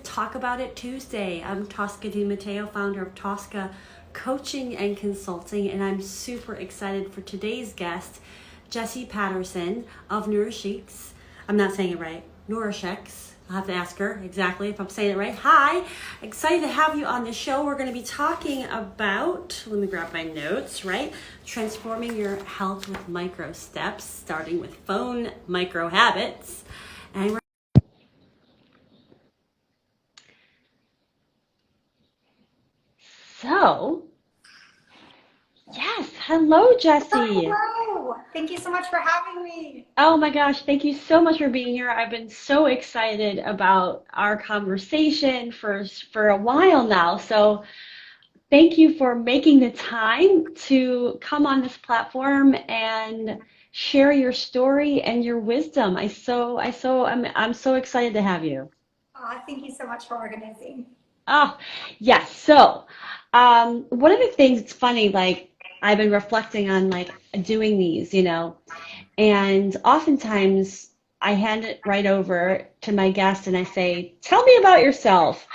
Talk About It Tuesday. I'm Tosca Di Matteo, founder of Tosca Coaching and Consulting, and I'm super excited for today's guest, Jessie Patterson of NourishX. I'm not saying it right. NourishX. I'll have to ask her exactly if I'm saying it right. Hi, excited to have you on the show. We're going to be talking about, let me grab my notes, right? Transforming your health with micro steps, starting with phone micro habits. And we're So, yes, hello, Jessie. Hello. Thank you so much for having me. Oh my gosh, thank you so much for being here. I've been so excited about our conversation for a while now. So, thank you for making the time to come on this platform and share your story and your wisdom. I'm so excited to have you. Thank you so much for organizing. Oh, yes. So, one of the things, it's funny, like I've been reflecting on like doing these, and oftentimes I hand it right over to my guest and I say, tell me about yourself.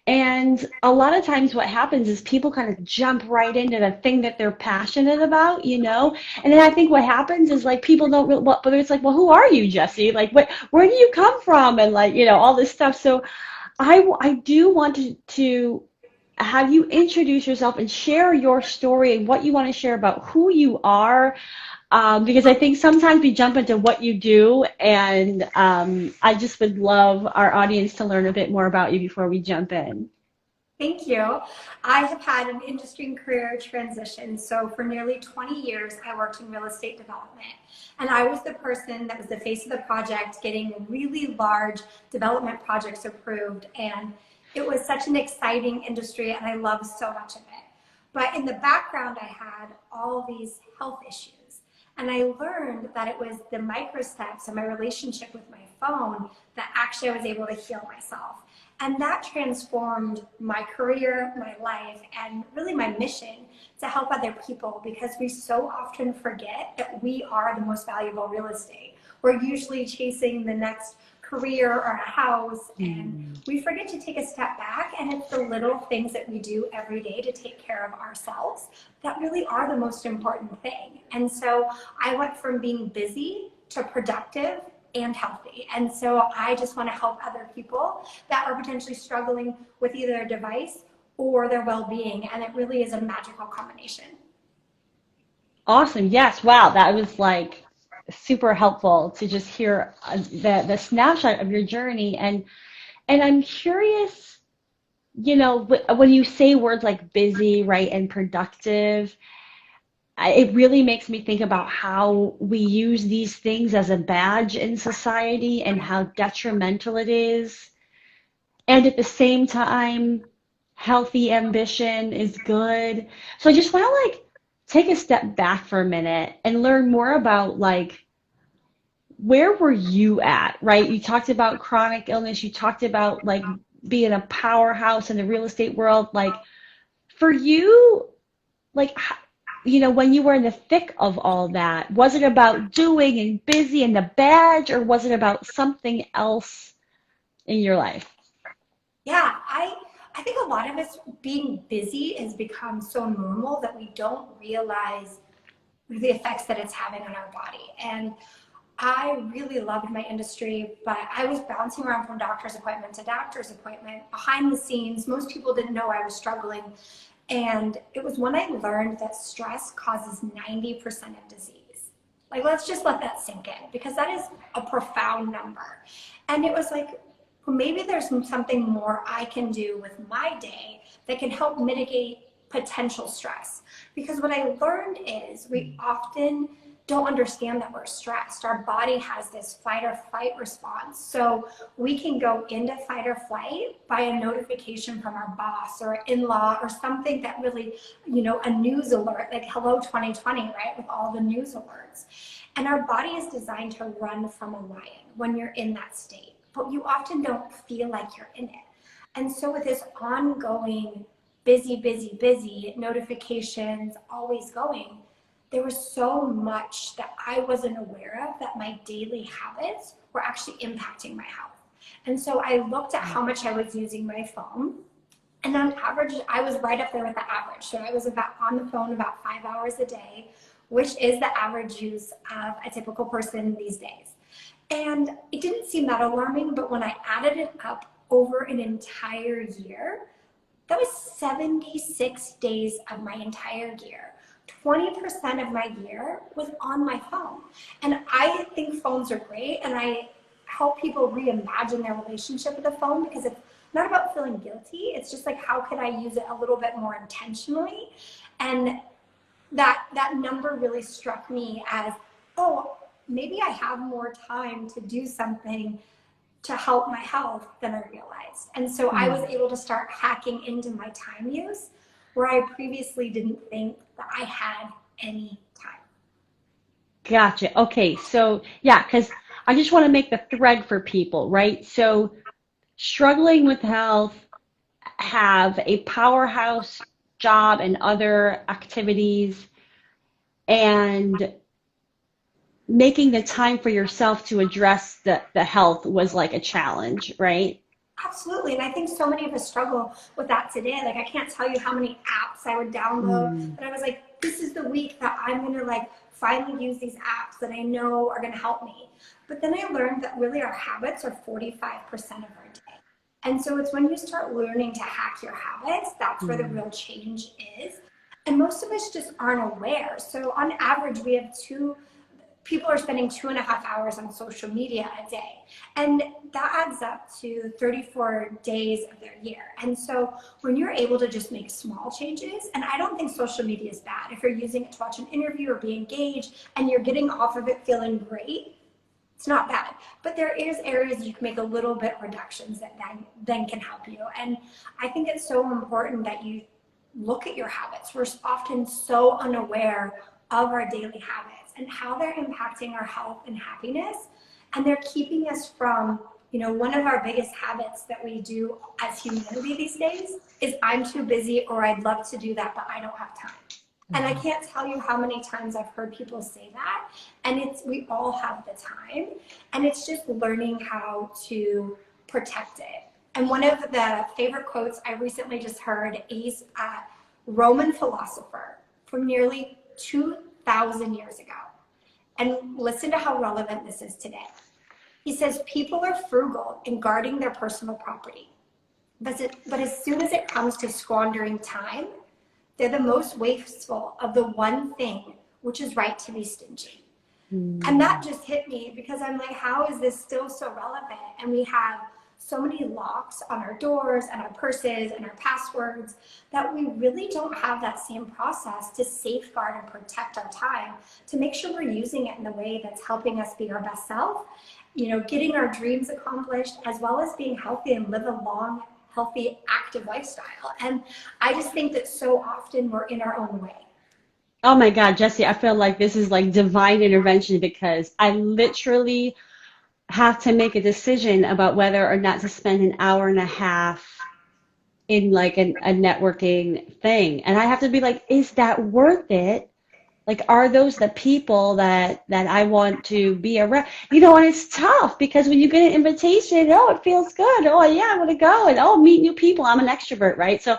And a lot of times what happens is people kind of jump right into the thing that they're passionate about. And then I think what happens is like people don't really, but it's like, well, who are you, Jessie? Like, where do you come from? And like, all this stuff. So I do want to have you introduce yourself and share your story and what you want to share about who you are, because I think sometimes we jump into what you do, and I just would love our audience to learn a bit more about you before we jump in. Thank you. I have had an industry and career transition. So for nearly 20 years, I worked in real estate development. And I was the person that was the face of the project, getting really large development projects approved. And it was such an exciting industry, and I loved so much of it. But in the background, I had all these health issues. And I learned that it was the micro steps and my relationship with my phone that actually I was able to heal myself. And that transformed my career, my life, and really my mission to help other people, because we so often forget that we are the most valuable real estate. We're usually chasing the next career or a house, and we forget to take a step back, and it's the little things that we do every day to take care of ourselves that really are the most important thing. And so I went from being busy to productive and healthy. And so I just want to help other people that are potentially struggling with either their device or their well-being. And it really is a magical combination. Awesome. Yes. Wow. That was like super helpful to just hear the snapshot of your journey. And I'm curious, when you say words like busy, right, and productive, it really makes me think about how we use these things as a badge in society and how detrimental it is. And at the same time, healthy ambition is good. So I just want to like take a step back for a minute and learn more about like where were you at, right? You talked about chronic illness, you talked about like being a powerhouse in the real estate world. Like for you, like when you were in the thick of all that, was it about doing and busy and the badge, or was it about something else in your life? Yeah, I think a lot of us being busy has become so normal that we don't realize the effects that it's having on our body. And I really loved my industry, but I was bouncing around from doctor's appointment to doctor's appointment behind the scenes. Most people didn't know I was struggling. And it was when I learned that stress causes 90% of disease. Like, let's just let that sink in, because that is a profound number. And it was like, well, maybe there's something more I can do with my day that can help mitigate potential stress. Because what I learned is we often don't understand that we're stressed. Our body has this fight or flight response. So we can go into fight or flight by a notification from our boss or in-law or something that really, a news alert, like Hello 2020, right? With all the news alerts. And our body is designed to run from a lion when you're in that state, but you often don't feel like you're in it. And so with this ongoing busy, busy, busy notifications, always going, there was so much that I wasn't aware of that my daily habits were actually impacting my health. And so I looked at how much I was using my phone. And on average, I was right up there with the average. So I was about on the phone about 5 hours a day, which is the average use of a typical person these days. And it didn't seem that alarming, but when I added it up over an entire year, that was 76 days of my entire year. 20% of my year was on my phone. And I think phones are great, and I help people reimagine their relationship with the phone, because it's not about feeling guilty. It's just like, how could I use it a little bit more intentionally? And that number really struck me as, oh, maybe I have more time to do something to help my health than I realized. And so I was able to start hacking into my time use, where I previously didn't think that I had any time. Gotcha. Okay. So yeah, because I just want to make the thread for people, right? So struggling with health, have a powerhouse job and other activities, and making the time for yourself to address the health was like a challenge, right? Absolutely. And I think so many of us struggle with that today. Like, I can't tell you how many apps I would download, Mm. but I was like, this is the week that I'm going to like finally use these apps that I know are going to help me. But then I learned that really our habits are 45% of our day. And so it's when you start learning to hack your habits, that's where the Mm. real change is. And most of us just aren't aware. So on average, we have people are spending 2.5 hours on social media a day. And that adds up to 34 days of their year. And so when you're able to just make small changes, and I don't think social media is bad. If you're using it to watch an interview or be engaged and you're getting off of it feeling great, it's not bad. But there is areas you can make a little bit reductions that then can help you. And I think it's so important that you look at your habits. We're often so unaware of our daily habits and how they're impacting our health and happiness. And they're keeping us from, one of our biggest habits that we do as humanity these days is, I'm too busy, or I'd love to do that, but I don't have time. And I can't tell you how many times I've heard people say that. And we all have the time. And it's just learning how to protect it. And one of the favorite quotes I recently just heard is a Roman philosopher from nearly 2,000 years ago. And listen to how relevant this is today. He says, people are frugal in guarding their personal property. But as soon as it comes to squandering time, they're the most wasteful of the one thing which is right to be stingy. And that just hit me, because I'm like, how is this still so relevant? And we have so many locks on our doors and our purses and our passwords that we really don't have that same process to safeguard and protect our time, to make sure we're using it in the way that's helping us be our best self, getting our dreams accomplished, as well as being healthy and live a long, healthy, active lifestyle. And I just think that so often we're in our own way. Oh my God, Jesse, I feel like this is like divine intervention, because I literally have to make a decision about whether or not to spend an hour and a half in like a networking thing. And I have to be like, is that worth it? Like, are those the people that I want to be around? And it's tough, because when you get an invitation, oh, it feels good. Oh, yeah, I want to go. And oh, meet new people. I'm an extrovert, right? So,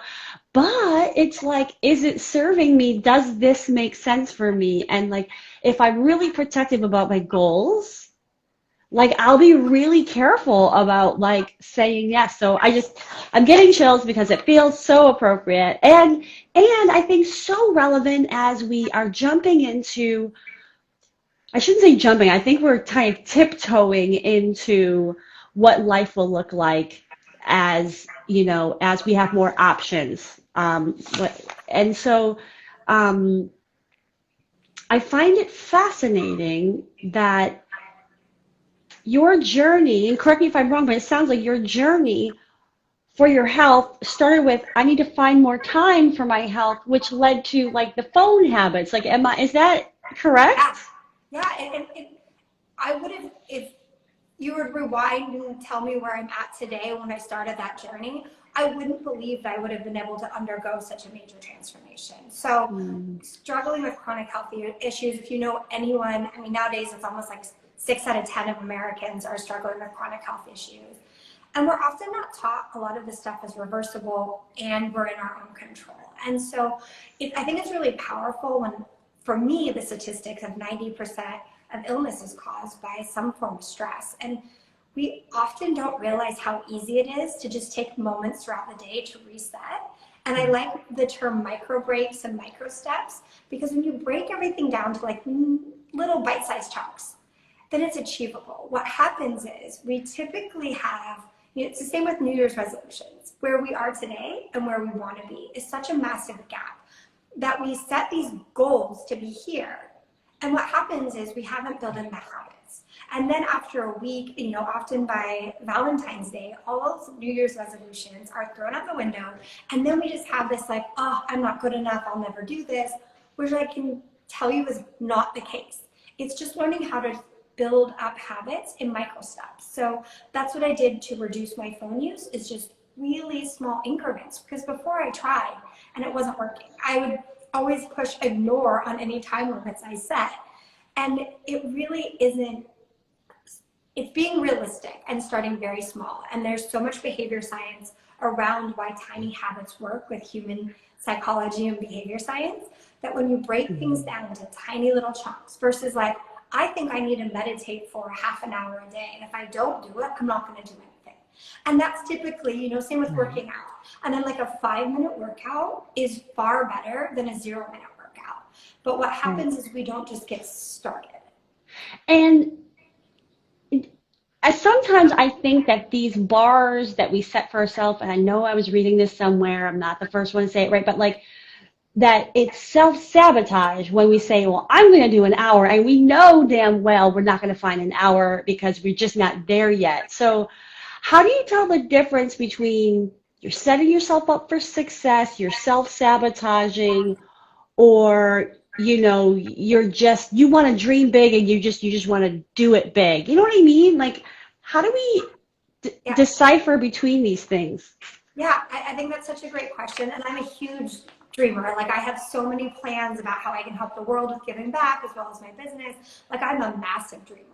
but it's like, is it serving me? Does this make sense for me? And like, if I'm really protective about my goals, like, I'll be really careful about like saying yes. So I'm getting chills, because it feels so appropriate, and I think so relevant as we are jumping into, I shouldn't say jumping, I think we're kind of tiptoeing into what life will look like as we have more options. And so I find it fascinating that your journey, and correct me if I'm wrong, but it sounds like your journey for your health started with, I need to find more time for my health, which led to like the phone habits. Like, is that Yeah, correct? yeah. I would have, if you would rewind and tell me where I'm at today when I started that journey, I wouldn't believe that I would have been able to undergo such a major transformation. So Mm. struggling with chronic health issues, if you know anyone, I mean, nowadays it's almost like 6 out of 10 of Americans are struggling with chronic health issues. And we're often not taught a lot of this stuff is reversible and we're in our own control. And so I think it's really powerful when, for me, the statistics of 90% of illness is caused by some form of stress. And we often don't realize how easy it is to just take moments throughout the day to reset. And I like the term micro breaks and micro steps, because when you break everything down to like little bite-sized chunks, then it's achievable. What happens is we typically have, it's the same with New Year's resolutions. Where we are today and where we want to be is such a massive gap that we set these goals to be here. And what happens is we haven't built in the habits. And then after a week, often by Valentine's Day, all those New Year's resolutions are thrown out the window. And then we just have this like, oh, I'm not good enough, I'll never do this, which I can tell you is not the case. It's just learning how to build up habits in micro steps. So that's what I did to reduce my phone use, is just really small increments. Because before I tried and it wasn't working, I would always push ignore on any time limits I set. And it really isn't, it's being realistic and starting very small. And there's so much behavior science around why tiny habits work with human psychology and behavior science, that when you break things down into tiny little chunks versus like, I think I need to meditate for half an hour a day, and if I don't do it, I'm not going to do anything. And that's typically, same with working out. And then like a 5-minute workout is far better than a 0-minute workout. But what happens is we don't just get started. And sometimes I think that these bars that we set for ourselves, and I know I was reading this somewhere, I'm not the first one to say it right, but like that it's self-sabotage when we say, well, I'm going to do an hour, and we know damn well we're not going to find an hour because we're just not there yet. So how do you tell the difference between you're setting yourself up for success, you're self-sabotaging, or you want to dream big and you just want to do it big? You know what I mean? Like, how do we decipher between these things? Yeah, I think that's such a great question. And I'm a huge dreamer. Like, I have so many plans about how I can help the world with giving back as well as my business. Like, I'm a massive dreamer.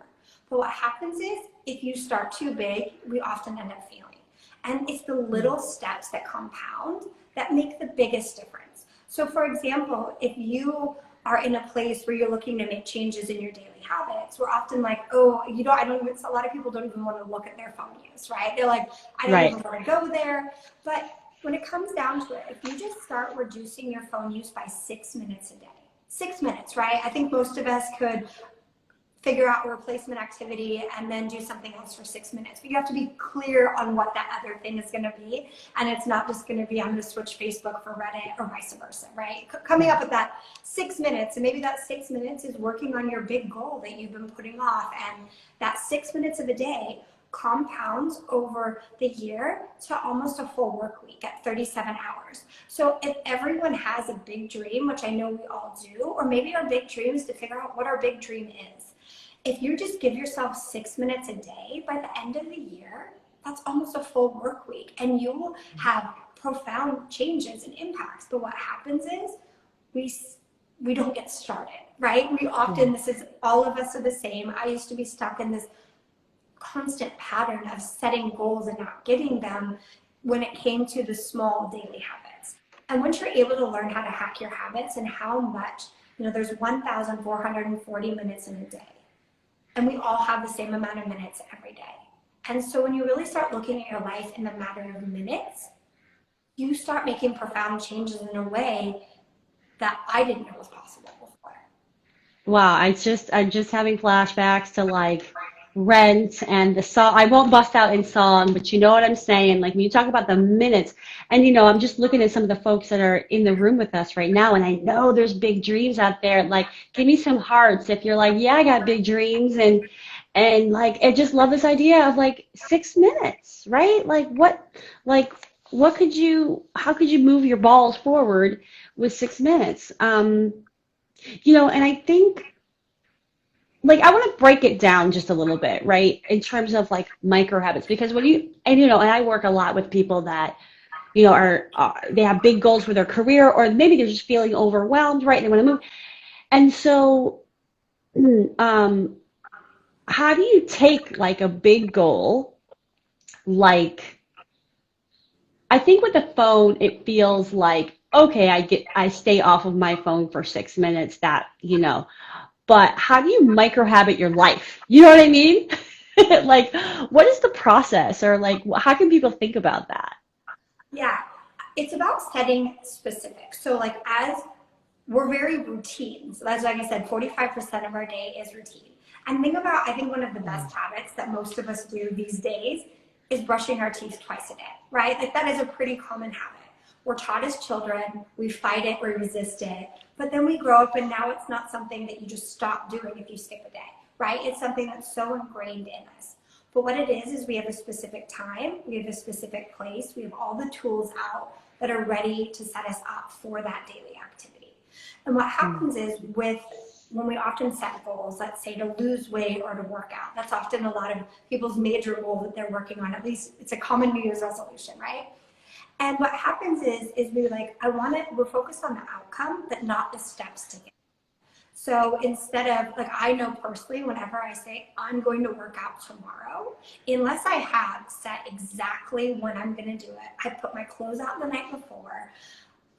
But what happens is if you start too big, we often end up failing. And it's the little steps that compound that make the biggest difference. So for example, if you are in a place where you're looking to make changes in your daily habits, we're often like, oh, I don't even, a lot of people don't even want to look at their phone use, right? They're like, I don't even want to go there. But when it comes down to it, if you just start reducing your phone use by 6 minutes a day, 6 minutes, right? I think most of us could figure out a replacement activity and then do something else for 6 minutes. But you have to be clear on what that other thing is going to be. And it's not just going to be, I'm going to switch Facebook for Reddit or vice versa, right? Coming up with that 6 minutes, and maybe that 6 minutes is working on your big goal that you've been putting off. And that 6 minutes of a day compounds over the year to almost a full work week at 37 hours. So if everyone has a big dream, which I know we all do, or maybe our big dream is to figure out what our big dream is. If you just give yourself 6 minutes a day, by the end of the year, that's almost a full work week, and you will have profound changes and impacts. But what happens is we don't get started, right? We often, this is, all of us are the same. I used to be stuck in this constant pattern of setting goals and not getting them when it came to the small daily habits. And once you're able to learn how to hack your habits and how much, there's 1,440 minutes in a day. And we all have the same amount of minutes every day. And so when you really start looking at your life in the matter of minutes, you start making profound changes in a way that I didn't know was possible before. Wow, I'm just having flashbacks to like Rent and the song. I won't bust out in song, but you know what I'm saying. Like when you talk about the minutes, and I'm just looking at some of the folks that are in the room with us right now, and I know there's big dreams out there. Like, give me some hearts if you're like, yeah, I got big dreams, and like, I just love this idea of like 6 minutes, right? Like how could you move your balls forward with 6 minutes? And I think, like, I want to break it down just a little bit, right, in terms of like micro habits, because and I work a lot with people that they have big goals for their career, or maybe they're just feeling overwhelmed, right? They want to move, and so how do you take like a big goal like, I think with the phone, it feels like, okay, I stay off of my phone for 6 minutes, that, but how do you microhabit your life? You know what I mean? Like, what is the process, or like, how can people think about that? Yeah, it's about setting specifics. So like as we're very routine. So that's like I said, 45% of our day is routine. And think about, I think one of the best habits that most of us do these days is brushing our teeth twice a day, right? Like that is a pretty common habit. We're taught as children, we fight it, we resist it, but then we grow up and now it's not something that you just stop doing if you skip a day, right? It's something that's so ingrained in us. But what it is we have a specific time, we have a specific place, we have all the tools out that are ready to set us up for that daily activity. And what happens is when we often set goals, let's say to lose weight or to work out, that's often a lot of people's major goal that they're working on. At least it's a common New Year's resolution, right? And what happens is we're focused on the outcome, but not the steps to get. So instead of, like, I know personally, whenever I say I'm going to work out tomorrow, unless I have set exactly when I'm going to do it, I put my clothes out the night before.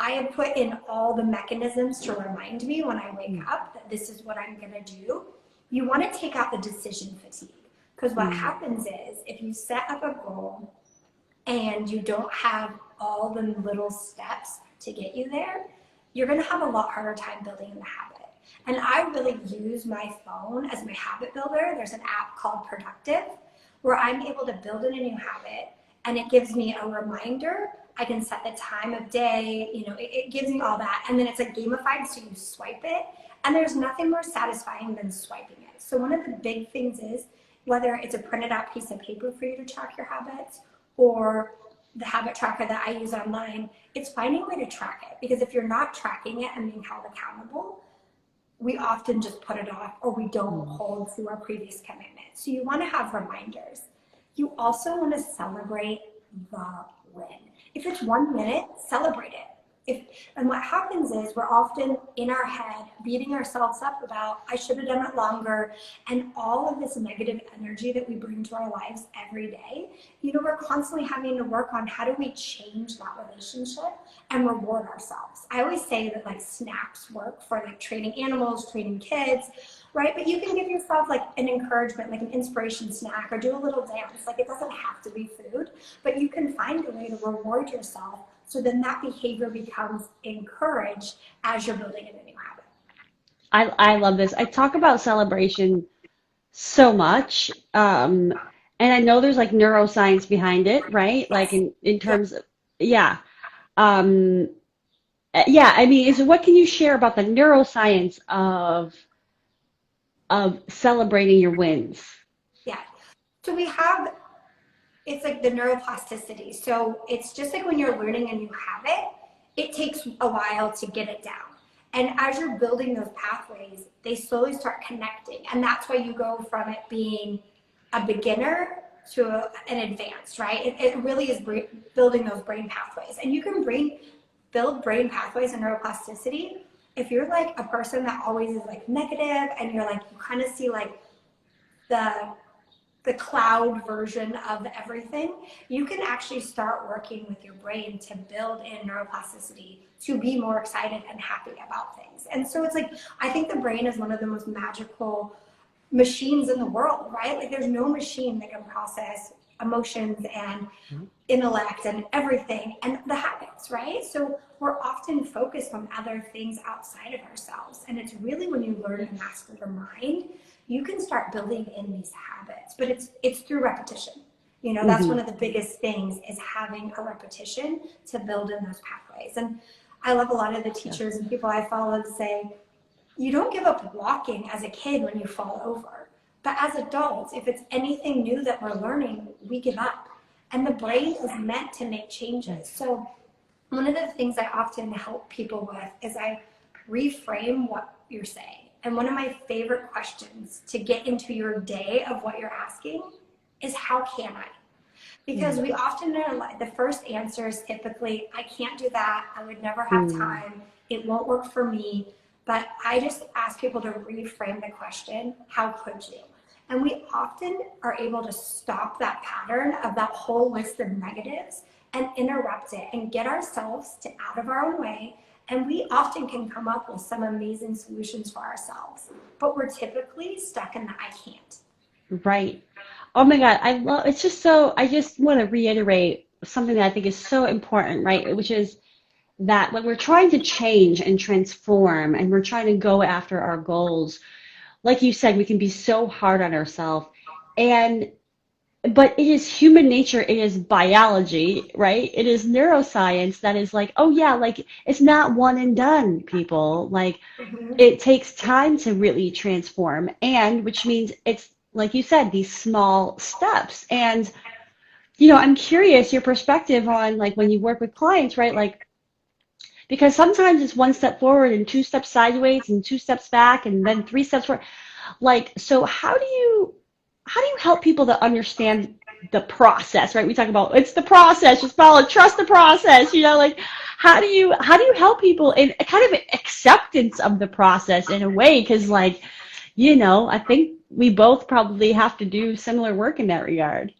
I have put in all the mechanisms to remind me when I wake up that this is what I'm going to do. You want to take out the decision fatigue, because what happens is if you set up a goal and you don't have all the little steps to get you there, you're going to have a lot harder time building the habit. And I really use my phone as my habit builder. There's an app called Productive where I'm able to build in a new habit and it gives me a reminder. I can set the time of day, it gives me all that. And then it's like gamified, so you swipe it. And there's nothing more satisfying than swiping it. So one of the big things is whether it's a printed out piece of paper for you to track your habits or the habit tracker that I use online, it's finding a way to track it. Because if you're not tracking it and being held accountable, we often just put it off or we don't hold to our previous commitment. So you want to have reminders. You also want to celebrate the win. If it's 1 minute, celebrate it. And what happens is we're often in our head beating ourselves up about, I should have done it longer, and all of this negative energy that we bring to our lives every day. We're constantly having to work on how do we change that relationship and reward ourselves. I always say that like snacks work for like training animals, training kids, right? But you can give yourself like an encouragement, like an inspiration snack, or do a little dance. Like it doesn't have to be food, but you can find a way to reward yourself. So then that behavior becomes encouraged as you're building a new habit. I love this. I talk about celebration so much. And I know there's like neuroscience behind it, right? Like Yes. in Yeah. terms of, yeah. Um, yeah, I mean, what can you share about the neuroscience of celebrating your wins? Yeah. So it's like the neuroplasticity. So it's just like when you're learning a new habit, it takes a while to get it down. And as you're building those pathways, they slowly start connecting. And that's why you go from it being a beginner to an advanced, right? It really is building those brain pathways. And you can build brain pathways and neuroplasticity if you're like a person that always is like negative and you're like, you kind of see like the the cloud version of everything, you can actually start working with your brain to build in neuroplasticity to be more excited and happy about things. And so it's like, I think the brain is one of the most magical machines in the world, right? Like there's no machine that can process emotions and intellect and everything and the habits, right? So we're often focused on other things outside of ourselves. And it's really when you learn to master your mind, you can start building in these habits. But it's through repetition. That's one Hmm. of the biggest things is having a repetition to build in those pathways. And I love a lot of the Yeah. teachers and people I follow say, you don't give up walking as a kid when you fall over. But as adults, if it's anything new that we're learning, we give up. And the brain is meant to make changes. So one of the things I often help people with is I reframe what you're saying. And one of my favorite questions to get into your day of what you're asking is how can I? Because we often know the first answer is typically, I can't do that. I would never have Mm. time. It won't work for me. But I just ask people to reframe the question, how could you? And we often are able to stop that pattern of that whole list of negatives and interrupt it and get ourselves out of our own way. And we often can come up with some amazing solutions for ourselves, but we're typically stuck in the I can't. Right. Oh my God, I love it's just so I just want to reiterate something that I think is so important, right? Which is that when we're trying to change and transform and we're trying to go after our goals, like you said, we can be so hard on ourselves. And but it is human nature, it is biology, right? It is neuroscience that is like, oh yeah, like it's not one and done, people. Like Mhm. it takes time to really transform, and which means it's like you said, these small steps. And I'm curious your perspective on like when you work with clients, right? Like because sometimes it's one step forward and two steps sideways and two steps back and then three steps forward. Like, so how do you help people to understand the process, right? We talk about it's the process, just follow, trust the process, like how do you help people in a kind of acceptance of the process in a way? Because like, I think we both probably have to do similar work in that regard.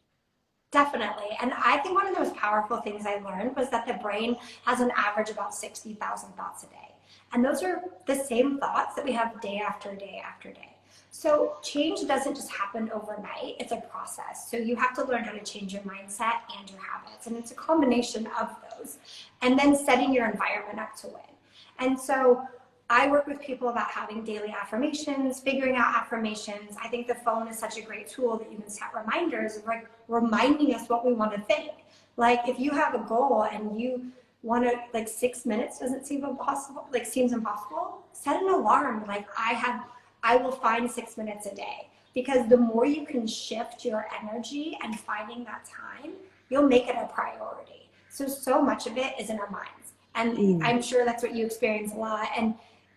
Definitely. And I think one of the most powerful things I learned was that the brain has an average about 60,000 thoughts a day. And those are the same thoughts that we have day after day after day. So change doesn't just happen overnight, it's a process. So you have to learn how to change your mindset and your habits. And it's a combination of those. And then setting your environment up to win. And so I work with people about having daily affirmations, figuring out affirmations. I think the phone is such a great tool that you can set reminders of like reminding us what we want to think. Like if you have a goal and you want to like 6 minutes doesn't seem impossible, like seems impossible, set an alarm. Like I will find 6 minutes a day, because the more you can shift your energy and finding that time, you'll make it a priority. So much of it is in our minds. And Mm. I'm sure that's what you experience a lot. And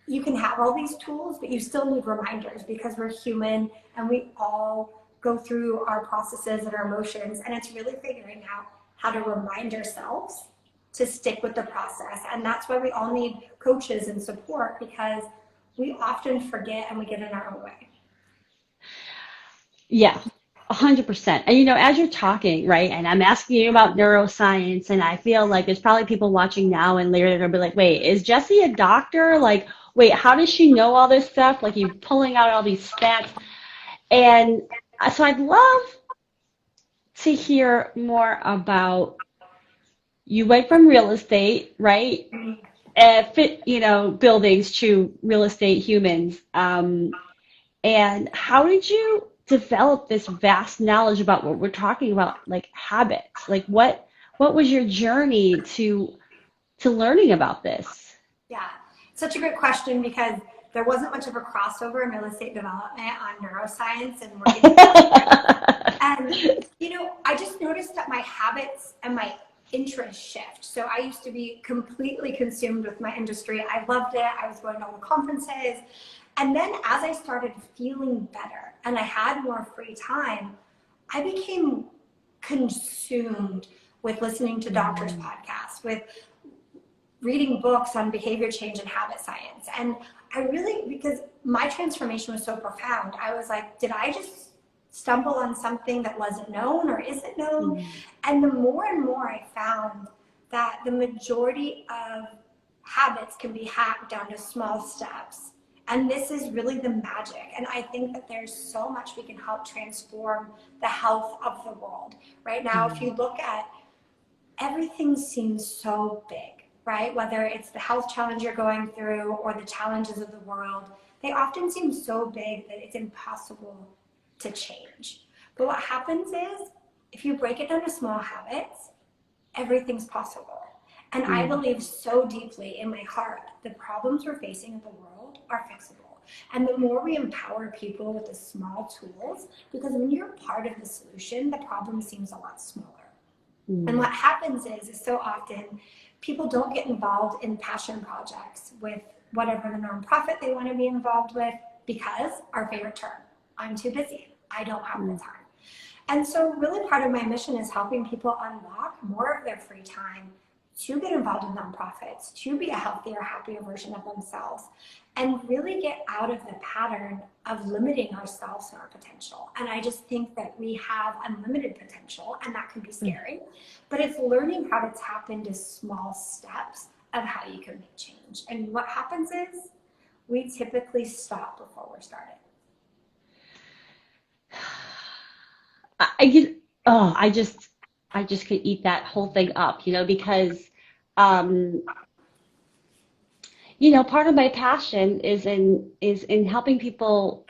you can have all these tools, but you still need reminders because we're human and we all go through our processes and our emotions. And it's really figuring out how to remind ourselves to stick with the process. And that's why we all need coaches and support, because we often forget and we get in our own way. Yeah, 100%. And as you're talking, right, and I'm asking you about neuroscience, and I feel like there's probably people watching now and later that are gonna be like, wait, is Jessie a doctor? Like, wait, how does she know all this stuff? Like, you pulling out all these stats. And so I'd love to hear more about you went from real estate, right? Buildings to real estate humans. And how did you develop this vast knowledge about what we're talking about, like habits? Like what was your journey to learning about this? Yeah, such a great question, because there wasn't much of a crossover in real estate development on neuroscience and working with children. And, I just noticed that my habits and my interests shift. So I used to be completely consumed with my industry. I loved it. I was going to all the conferences. And then as I started feeling better and I had more free time, I became consumed with listening to doctors' podcasts, with reading books on behavior change and habit science. And I really, because my transformation was so profound, I was like, did I just stumble on something that wasn't known or isn't known? Mm. And the more and more I found that the majority of habits can be hacked down to small steps. And this is really the magic. And I think that there's so much we can help transform the health of the world. Right now, if you look at everything seems so big, right? Whether it's the health challenge you're going through or the challenges of the world, they often seem so big that it's impossible to change. But what happens is, if you break it down to small habits, everything's possible. And I Mm. believe so deeply in my heart, the problems we're facing in the world are fixable. And the more we empower people with the small tools, because when you're part of the solution, the problem seems a lot smaller. And Mm. what happens is so often people don't get involved in passion projects with whatever the nonprofit they want to be involved with, because our favorite term, I'm too busy. I don't have the Mm. time. And so really part of my mission is helping people unlock more of their free time to get involved in nonprofits, to be a healthier, happier version of themselves, and really get out of the pattern of limiting ourselves and our potential. And I just think that we have unlimited potential, and that can be scary, but it's learning how to tap into small steps of how you can make change. And what happens is we typically stop before we're started. I get, oh, I just could eat that whole thing up, because, um, part of my passion is in helping people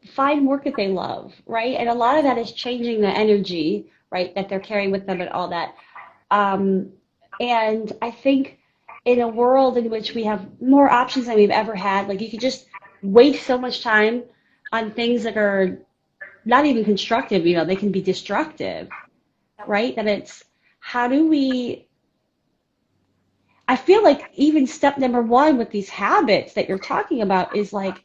find work that they love, right? And a lot of that is changing the energy, right, that they're carrying with them and all that. Um, and I think in a world in which we have more options than we've ever had, like you could just waste so much time on things that are not even constructive, they can be destructive, right? That it's how do we, I feel like even step number one with these habits that you're talking about is like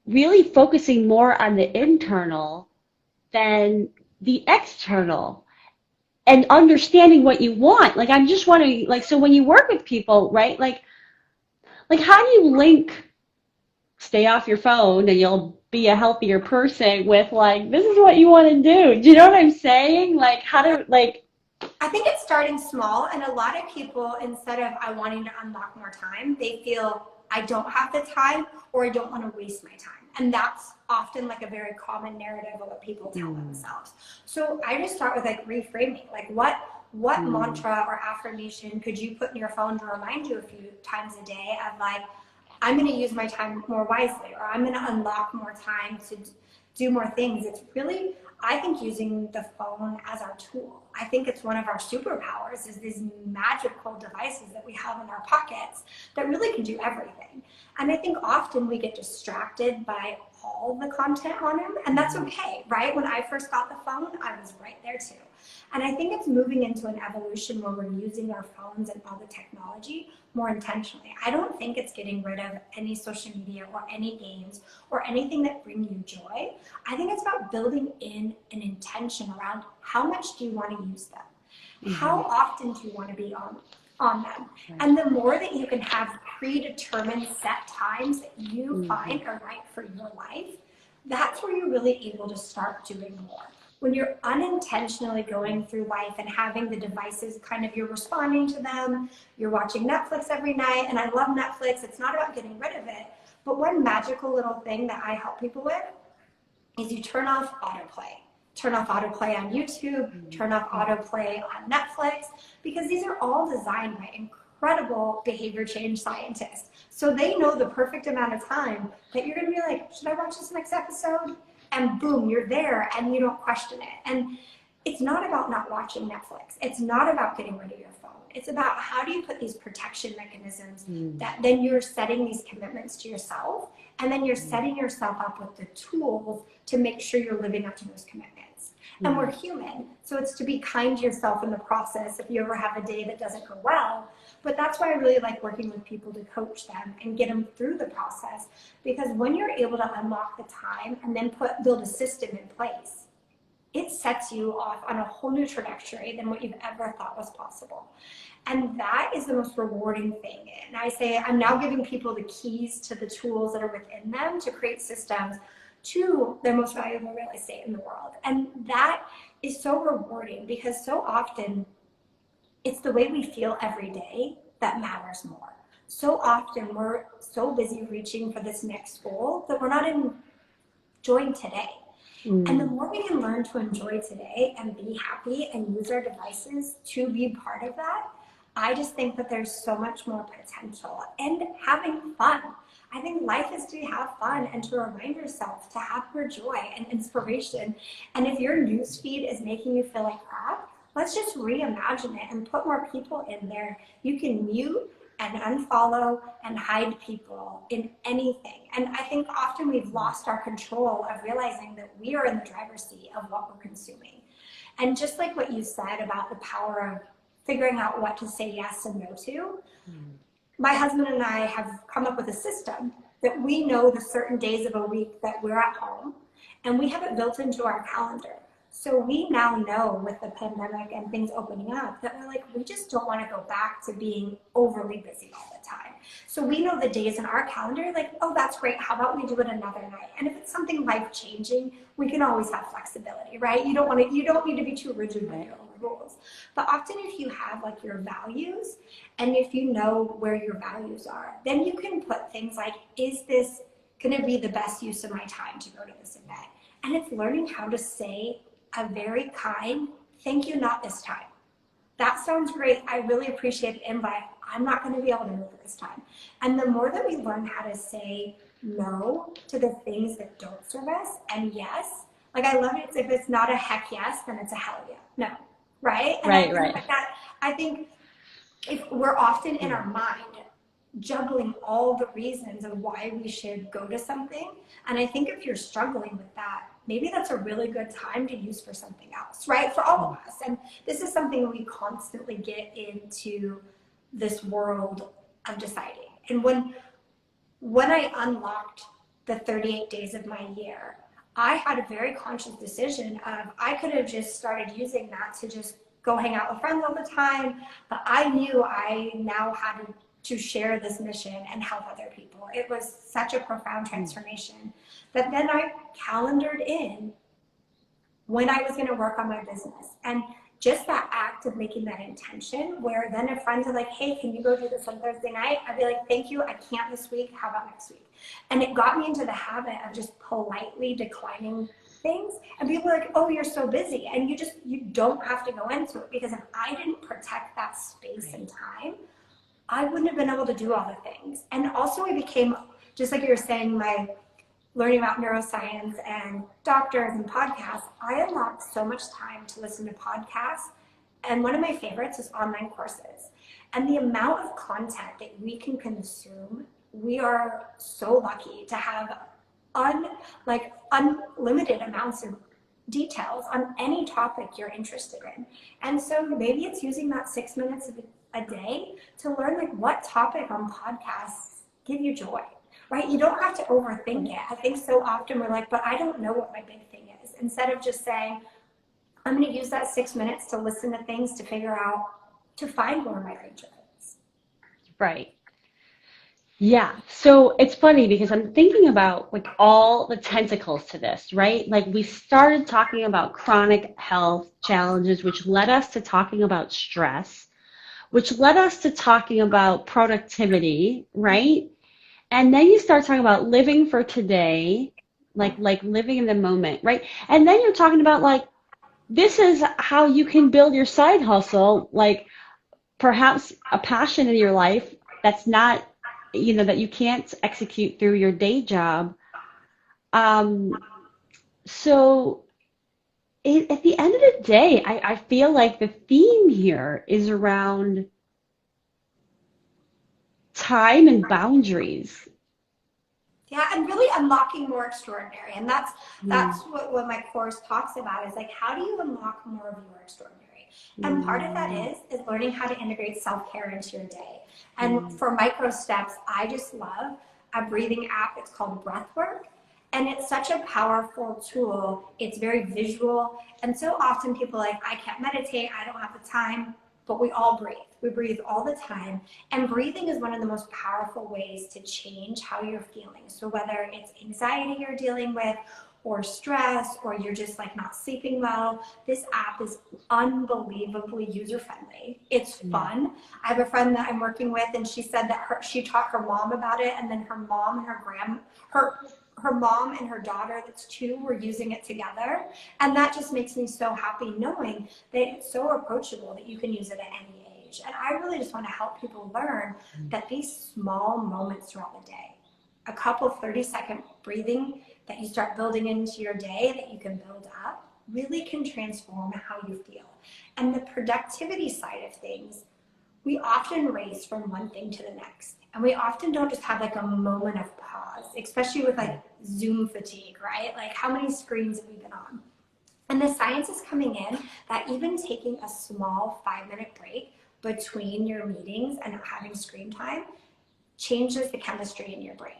really focusing more on the internal than the external and understanding what you want. Like I'm just wondering, like, so when you work with people, right? Like how do you link stay off your phone and you'll be a healthier person with like this is what you want to do. Do you know what I'm saying? Like how to like I think it's starting small, and a lot of people, instead of I wanting to unlock more time, they feel I don't have the time or I don't want to waste my time. And that's often like a very common narrative of what people tell themselves. So I just start with like reframing, like what mantra or affirmation could you put in your phone to remind you a few times a day of like, I'm going to use my time more wisely, or I'm going to unlock more time to do more things. It's really, I think, using the phone as our tool. I think it's one of our superpowers is these magical devices that we have in our pockets that really can do everything. And I think often we get distracted by all the content on them, and that's okay, right? When I first got the phone, I was right there too. And I think it's moving into an evolution where we're using our phones and all the technology more intentionally. I don't think it's getting rid of any social media or any games or anything that bring you joy. I think it's about building in an intention around how much do you want to use them? How often do you want to be on them? And the more that you can have predetermined set times that you find are right for your life, that's where you're really able to start doing more. When you're unintentionally going through life and having the devices kind of, you're responding to them, you're watching Netflix every night, and I love Netflix, it's not about getting rid of it, but one magical little thing that I help people with is you turn off autoplay. Turn off autoplay on YouTube, turn off autoplay on Netflix, because these are all designed by incredible behavior change scientists. So they know the perfect amount of time that you're gonna be like, should I watch this next episode? And boom, you're there and you don't question it. And it's not about not watching Netflix. It's not about getting rid of your phone. It's about how do you put these protection mechanisms that then you're setting these commitments to yourself, and then you're setting yourself up with the tools to make sure you're living up to those commitments. And we're human, so it's to be kind to yourself in the process if you ever have a day that doesn't go well. But that's why I really like working with people to coach them and get them through the process, because when you're able to unlock the time and then build a system in place, it sets you off on a whole new trajectory than what you've ever thought was possible. And that is the most rewarding thing. And I say I'm now giving people the keys to the tools that are within them to create systems to their most valuable real estate in the world. And that is so rewarding, because so often it's the way we feel every day that matters more. So often we're so busy reaching for this next goal that we're not enjoying today. And the more we can learn to enjoy today and be happy and use our devices to be part of that, I just think that there's so much more potential and having fun. I think life is to have fun and to remind yourself to have your joy and inspiration. And if your newsfeed is making you feel like crap, let's just reimagine it and put more people in there. You can mute and unfollow and hide people in anything. And I think often we've lost our control of realizing that we are in the driver's seat of what we're consuming. And just like what you said about the power of figuring out what to say yes and no to, my husband and I have come up with a system that we know the certain days of a week that we're at home, and we have it built into our calendar. So we now know with the pandemic and things opening up that we're like, we just don't want to go back to being overly busy all the time. So we know the days in our calendar, like, oh, that's great. How about we do it another night? And if it's something life changing, we can always have flexibility, right? You don't need to be too rigid with your own rules. But often if you have like your values and if you know where your values are, then you can put things like, is this going to be the best use of my time to go to this event? And it's learning how to say a very kind, thank you, not this time. That sounds great. I really appreciate the invite. I'm not going to be able to move it this time. And the more that we learn how to say no to the things that don't serve us and yes, like I love it. If it's not a heck yes, then it's a hell yeah. No, right? And I think if we're often in our mind juggling all the reasons of why we should go to something. And I think if you're struggling with that, maybe that's a really good time to use for something else, right? For all of us. And this is something we constantly get into this world of deciding. And when I unlocked the 38 days of my year, I had a very conscious decision of I could have just started using that to just go hang out with friends all the time, but I knew I now had to share this mission and help other people. It was such a profound transformation that then I calendared in when I was going to work on my business. And just that act of making that intention where then if friends are like, hey, can you go do this on Thursday night? I'd be like, thank you, I can't this week, how about next week? And it got me into the habit of just politely declining things. And people are like, oh, you're so busy. And you don't have to go into it, because if I didn't protect that space and time, I wouldn't have been able to do all the things. And also I became, just like you were saying, my learning about neuroscience and doctors and podcasts, I unlocked so much time to listen to podcasts. And one of my favorites is online courses. And the amount of content that we can consume, we are so lucky to have unlimited amounts of details on any topic you're interested in. And so maybe it's using that 6 minutes of a day to learn like what topic on podcasts give you joy, right? You don't have to overthink it. I think so often we're like, but I don't know what my big thing is. Instead of just saying, I'm going to use that 6 minutes to listen to things to figure out, to find where my range is. Right. Yeah. So it's funny because I'm thinking about like all the tentacles to this, right? Like we started talking about chronic health challenges, which led us to talking about stress, which led us to talking about productivity, right? And then you start talking about living for today, like living in the moment, right? And then you're talking about like this is how you can build your side hustle, like perhaps a passion in your life that's not, that you can't execute through your day job. Um, so at the end of the day, I feel like the theme here is around time and boundaries. Yeah, and really unlocking more extraordinary. And that's what my course talks about, is like, how do you unlock more of your extraordinary? And part of that is learning how to integrate self-care into your day. And for micro steps, I just love a breathing app. It's called Breathwork. And it's such a powerful tool. It's very visual. And so often people are like, I can't meditate, I don't have the time. But we all breathe. We breathe all the time. And breathing is one of the most powerful ways to change how you're feeling. So whether it's anxiety you're dealing with, or stress, or you're just like not sleeping well, this app is unbelievably user-friendly. It's fun. I have a friend that I'm working with, and she said that she taught her mom about it, and then her mom and her mom and her daughter, that's 2, were using it together. And that just makes me so happy knowing that it's so approachable that you can use it at any age. And I really just want to help people learn that these small moments throughout the day, a couple 30-second breathing that you start building into your day that you can build up, really can transform how you feel. And the productivity side of things, we often race from one thing to the next. And we often don't just have like a moment of pause, especially with like Zoom fatigue, right? Like how many screens have we been on? And the science is coming in that even taking a small 5-minute break between your meetings and having screen time changes the chemistry in your brain.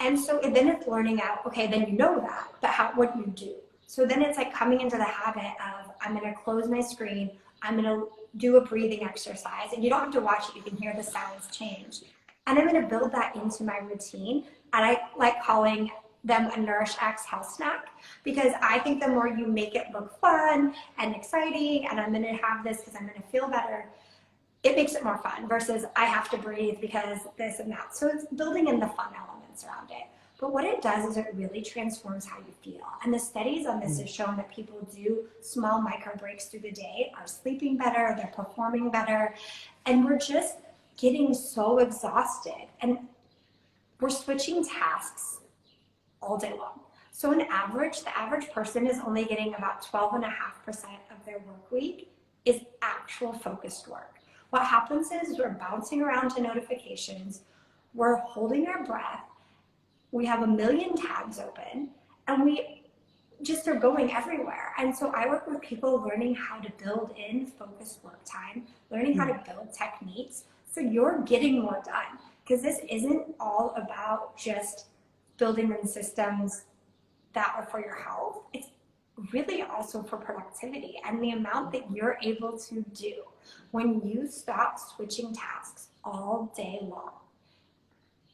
And so then it's learning out, okay, then you know that, but what do you do? So then it's like coming into the habit of, I'm going to close my screen, I'm going to do a breathing exercise, and you don't have to watch it, you can hear the sounds change. And I'm going to build that into my routine. And I like calling them a NourishX health snack, because I think the more you make it look fun and exciting, and I'm going to have this because I'm going to feel better, it makes it more fun versus I have to breathe because this and that. So it's building in the fun elements around it. But what it does is it really transforms how you feel. And the studies on this have shown that people do small micro breaks through the day are sleeping better, they're performing better, and we're just getting so exhausted. And we're switching tasks all day long. So on average, the average person is only getting about 12.5% of their work week is actual focused work. What happens is we're bouncing around to notifications, we're holding our breath, we have a million tabs open, and we just are going everywhere. And so I work with people learning how to build in focused work time, learning how to build techniques so you're getting more done. Because this isn't all about just building in systems that are for your health. It's really also for productivity, and the amount that you're able to do when you stop switching tasks all day long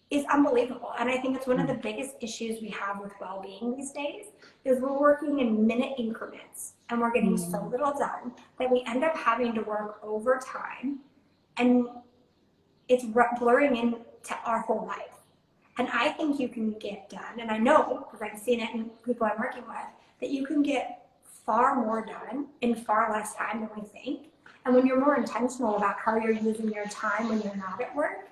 is unbelievable. And I think it's one of the biggest issues we have with well-being these days is we're working in minute increments and we're getting so little done that we end up having to work overtime, and it's blurring into our whole life. And I think you can get done, and I know because I've seen it in people I'm working with, that you can get far more done in far less time than we think. And when you're more intentional about how you're using your time when you're not at work,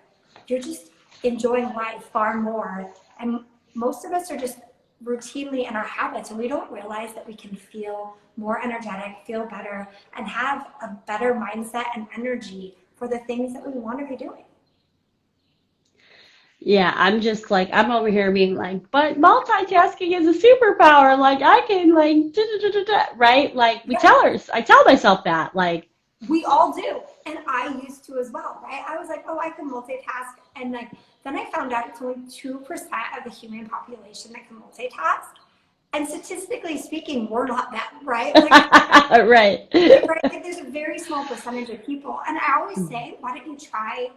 you're just enjoying life far more. And most of us are just routinely in our habits, and we don't realize that we can feel more energetic, feel better, and have a better mindset and energy for the things that we want to be doing. Yeah, I'm just like, I'm over here being like, but multitasking is a superpower. Like, I can, like, right? Like, I tell myself that, like, We all do. And I used to as well, right? I was like, oh, I can multitask. And like, then I found out it's only 2% of the human population that can multitask. And statistically speaking, we're not that, right? Like, right. right? Like, there's a very small percentage of people. And I always say, why don't you try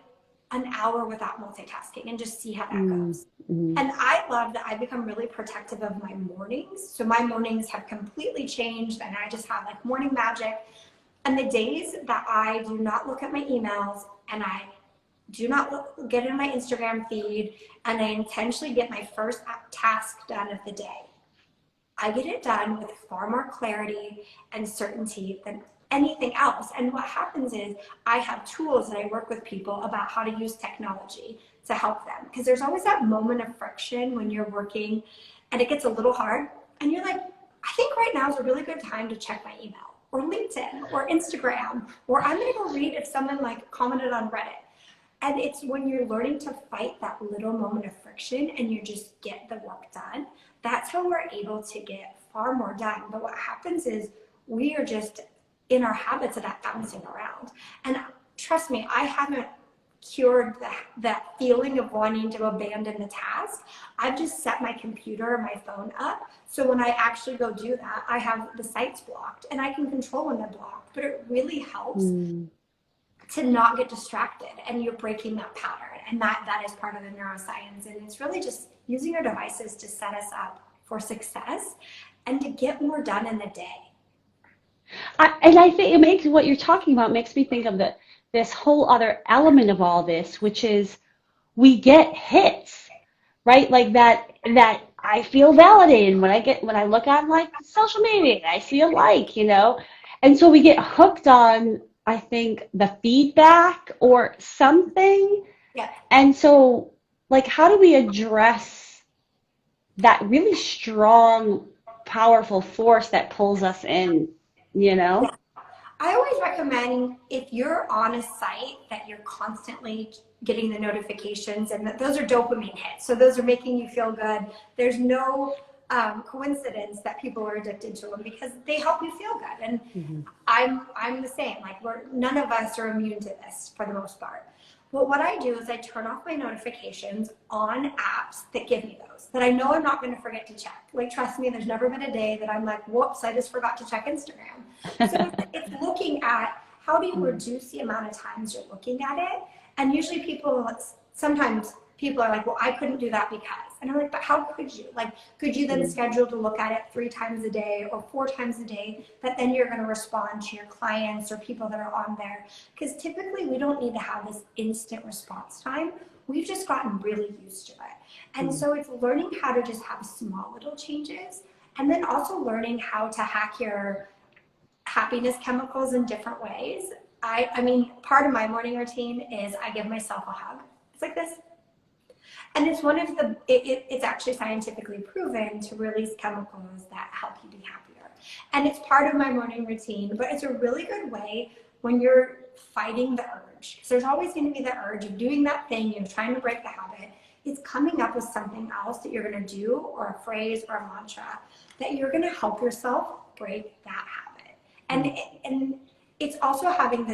an hour without multitasking and just see how that goes? And I love that I've become really protective of my mornings. So my mornings have completely changed, and I just have like morning magic. And the days that I do not look at my emails and I do not get in my Instagram feed and I intentionally get my first task done of the day, I get it done with far more clarity and certainty than anything else. And what happens is I have tools that I work with people about how to use technology to help them. Because there's always that moment of friction when you're working and it gets a little hard. And you're like, I think right now is a really good time to check my email or LinkedIn or Instagram, or I'm gonna go read if someone like commented on Reddit. And it's when you're learning to fight that little moment of friction and you just get the work done, that's how we're able to get far more done. But what happens is we are just in our habits of that bouncing around. And trust me, I haven't cured that feeling of wanting to abandon the task. I've just set my computer and my phone up. So when I actually go do that, I have the sites blocked and I can control when they're blocked. But it really helps to not get distracted, and you're breaking that pattern. And that is part of the neuroscience. And it's really just using our devices to set us up for success and to get more done in the day. And I think it makes what you're talking about makes me think of this whole other element of all this, which is we get hits, right? Like that I feel validated when I look on like social media, I see a like, and so we get hooked on, I think, the feedback or something. Yeah. And so, like, how do we address that really strong, powerful force that pulls us in, Yeah. I always recommend, if you're on a site that you're constantly getting the notifications, and those are dopamine hits, so those are making you feel good. There's no coincidence that people are addicted to them because they help you feel good. And I'm the same. Like, none of us are immune to this for the most part. But what I do is I turn off my notifications on apps that give me those, that I know I'm not going to forget to check. Like, trust me, there's never been a day that I'm like, whoops, I just forgot to check Instagram. So it's looking at how do you reduce the amount of times you're looking at it. And usually sometimes people are like, well, I couldn't do that because. And I'm like, but how could you? Like, could you then schedule to look at it 3 times a day or 4 times a day, that then you're going to respond to your clients or people that are on there? Because typically we don't need to have this instant response time. We've just gotten really used to it. And so it's learning how to just have small little changes, and then also learning how to hack your happiness chemicals in different ways. I mean, part of my morning routine is I give myself a hug. It's like this. And it's one of it's actually scientifically proven to release chemicals that help you be happier. And it's part of my morning routine, but it's a really good way when you're fighting the urge. Because there's always going to be the urge of doing that thing, you're trying to break the habit. It's coming up with something else that you're going to do, or a phrase or a mantra, that you're going to help yourself break that habit. And it's also having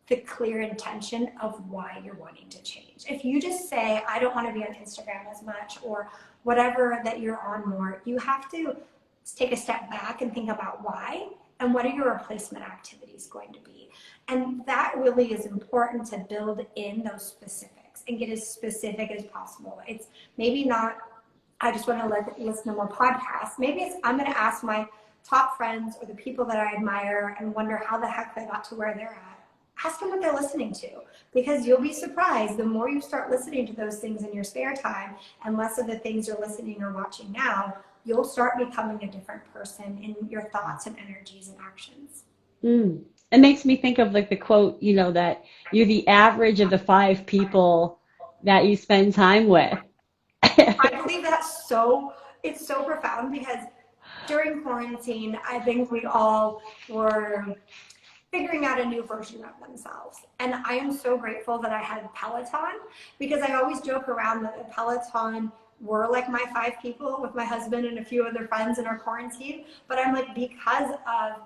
the clear intention of why you're wanting to change. If you just say, I don't want to be on Instagram as much, or whatever that you're on more, you have to take a step back and think about why, and what are your replacement activities going to be. And that really is important, to build in those specifics and get as specific as possible. It's maybe not, I just want to listen to more podcasts. Maybe it's, I'm going to ask my top friends or the people that I admire and wonder how the heck they got to where they're at. Ask them what they're listening to, because you'll be surprised. The more you start listening to those things in your spare time and less of the things you're listening or watching now, you'll start becoming a different person in your thoughts and energies and actions. It makes me think of like the quote, that you're the average of the 5 people that you spend time with. I believe it's so profound, because during quarantine, I think we all were figuring out a new version of themselves. And I am so grateful that I had Peloton, because I always joke around that the Peloton were like my 5 people with my husband and a few other friends in our quarantine. But I'm like, because of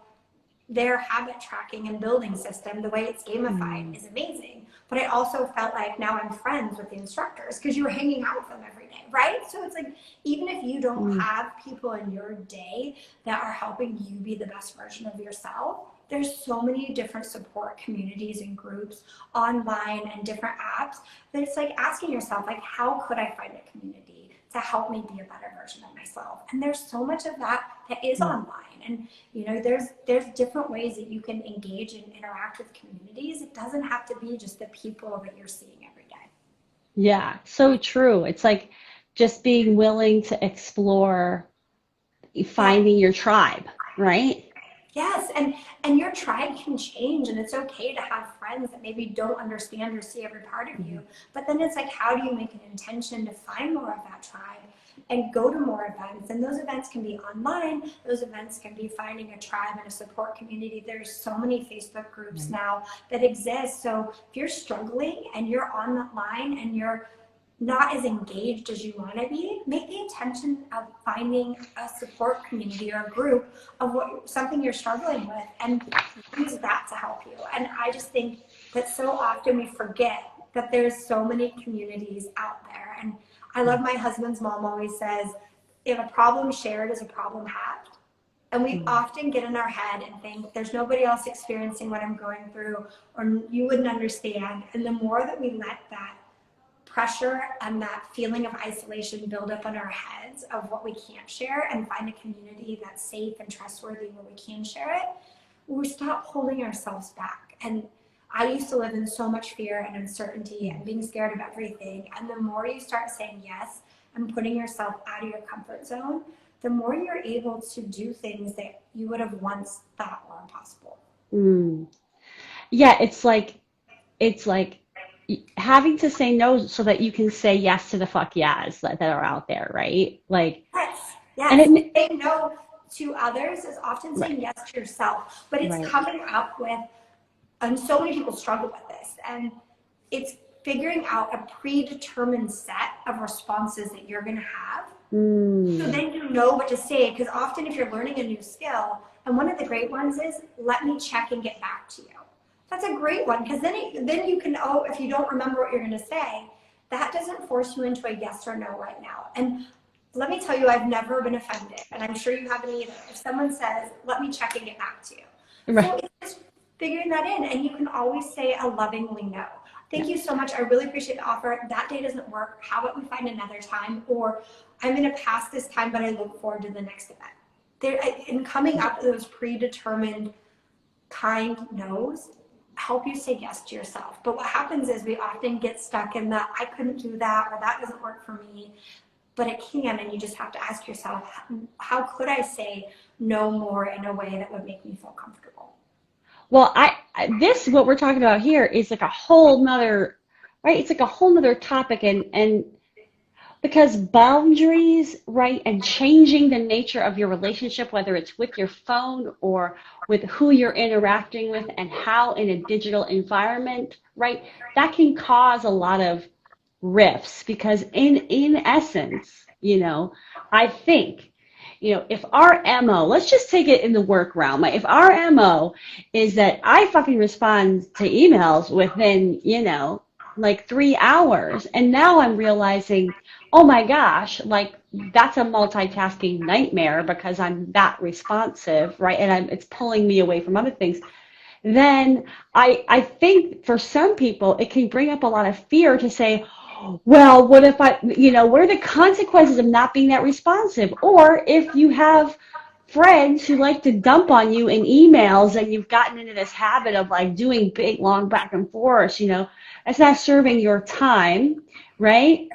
their habit tracking and building system, the way it's gamified is amazing. But I also felt like now I'm friends with the instructors, because you were hanging out with them every day, right? So it's like, even if you don't have people in your day that are helping you be the best version of yourself, there's so many different support communities and groups online and different apps that it's like asking yourself, like, how could I find a community to help me be a better version of myself? And there's so much of that is online. And there's different ways that you can engage and interact with communities. It doesn't have to be just the people that you're seeing every day. Yeah, so true. It's like just being willing to explore Yeah. finding your tribe, right? Yes, and your tribe can change, and it's okay to have friends that maybe don't understand or see every part of you. But then it's like, how do you make an intention to find more of that tribe and go to more events? And those events can be online. Those events can be finding a tribe and a support community. There's so many Facebook groups now that exist. So if you're struggling and you're on that line and you're not as engaged as you want to be, make the intention of finding a support community or a group of something you're struggling with, and use that to help you. And I just think that so often we forget that there's so many communities out there. And I love, my husband's mom always says, if a problem shared is a problem halved. And we often get in our head and think there's nobody else experiencing what I'm going through, or you wouldn't understand. And the more that we let that pressure and that feeling of isolation build up in our heads of what we can't share, and find a community that's safe and trustworthy where we can share it, we stop holding ourselves back. And I used to live in so much fear and uncertainty and being scared of everything. And the more you start saying yes and putting yourself out of your comfort zone, the more you're able to do things that you would have once thought were impossible. Yeah, it's like having to say no so that you can say yes to the fuck yeahs that are out there, right? Like, Yes, and yes. Saying no to others is often saying right, yes to yourself, but it's right. coming up with, and so many people struggle with this, and it's figuring out a predetermined set of responses that you're going to have. So then you know what to say, because often if you're learning a new skill, and one of the great ones is, let me check and get back to you. That's a great one, because then you can, oh, if you don't remember what you're going to say, that doesn't force you into a yes or no right now. And let me tell you, I've never been offended, and I'm sure you haven't either. If someone says, let me check and get back to you. Right. So it's just figuring that in, and you can always say a lovingly no. Yeah. Thank you so much. I really appreciate the offer. That day doesn't work. How about we find another time? Or I'm going to pass this time, but I look forward to the next event. There, in coming up with those predetermined kind no's, help you say yes to yourself. But what happens is we often get stuck in the I couldn't do that, or that doesn't work for me. But it can, and you just have to ask yourself, how could I say no more in a way that would make me feel comfortable? Well, this, what we're talking about here is like a whole nother, right? It's like a whole nother topic, and because boundaries, right, and changing the nature of your relationship, whether it's with your phone or with who you're interacting with and how in a digital environment, right, that can cause a lot of rifts because in essence, I think, if our MO, let's just take it in the work realm, if our MO is that I fucking respond to emails within, like 3 hours, and now I'm realizing, oh my gosh, like that's a multitasking nightmare because I'm that responsive, right? And it's pulling me away from other things. Then I think for some people it can bring up a lot of fear to say, well, what if what are the consequences of not being that responsive? Or if you have friends who like to dump on you in emails and you've gotten into this habit of like doing big, long back and forth, that's not serving your time, right?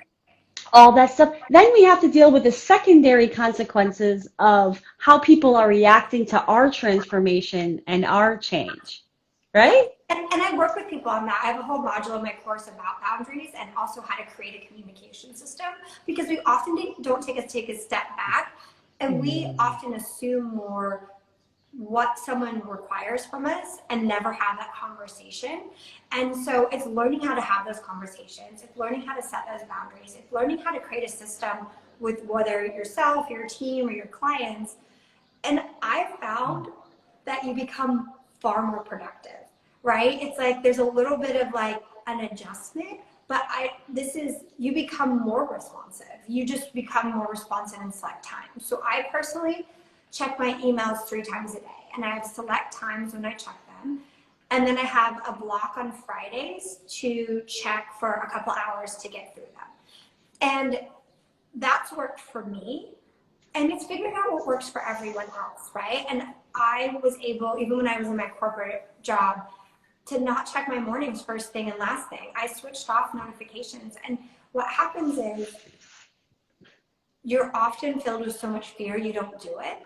All that stuff. Then we have to deal with the secondary consequences of how people are reacting to our transformation and our change, Yep. right? And I work with people on that. I have a whole module in my course about boundaries and also how to create a communication system, because we often don't take a step back, and we often assume more what someone requires from us and never have that conversation. And so it's learning how to have those conversations. It's learning how to set those boundaries. It's learning how to create a system with whether yourself, your team, or your clients. And I found that you become far more productive, right? It's like there's a little bit of like an adjustment, but you become more responsive. You just become more responsive in select times. So I personally check my emails 3 times a day, and I have select times when I check them. And then I have a block on Fridays to check for a couple hours to get through them. And that's worked for me. And it's figuring out what works for everyone else, right? And I was able, even when I was in my corporate job, to not check my mornings first thing and last thing. I switched off notifications. And what happens is you're often filled with so much fear you don't do it.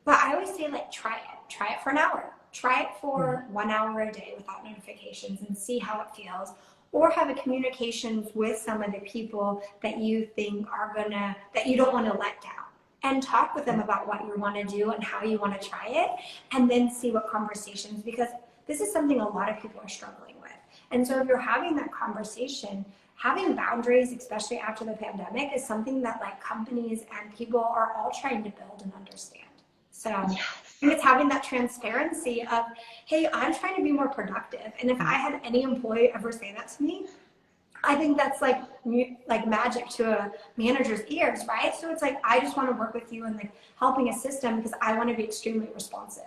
But I always say, like, try it. Try it for an hour. Try it for 1 hour a day without notifications and see how it feels. Or have a communications with some of the people that you think that you don't want to let down. And talk with them about what you want to do and how you want to try it. And then see what conversations, because this is something a lot of people are struggling with. And so if you're having that conversation, having boundaries, especially after the pandemic, is something that like companies and people are all trying to build and understand. So I think it's having that transparency of, hey, I'm trying to be more productive. And if I had any employee ever say that to me, I think that's like magic to a manager's ears, right? So it's like, I just want to work with you and like helping a system because I want to be extremely responsive.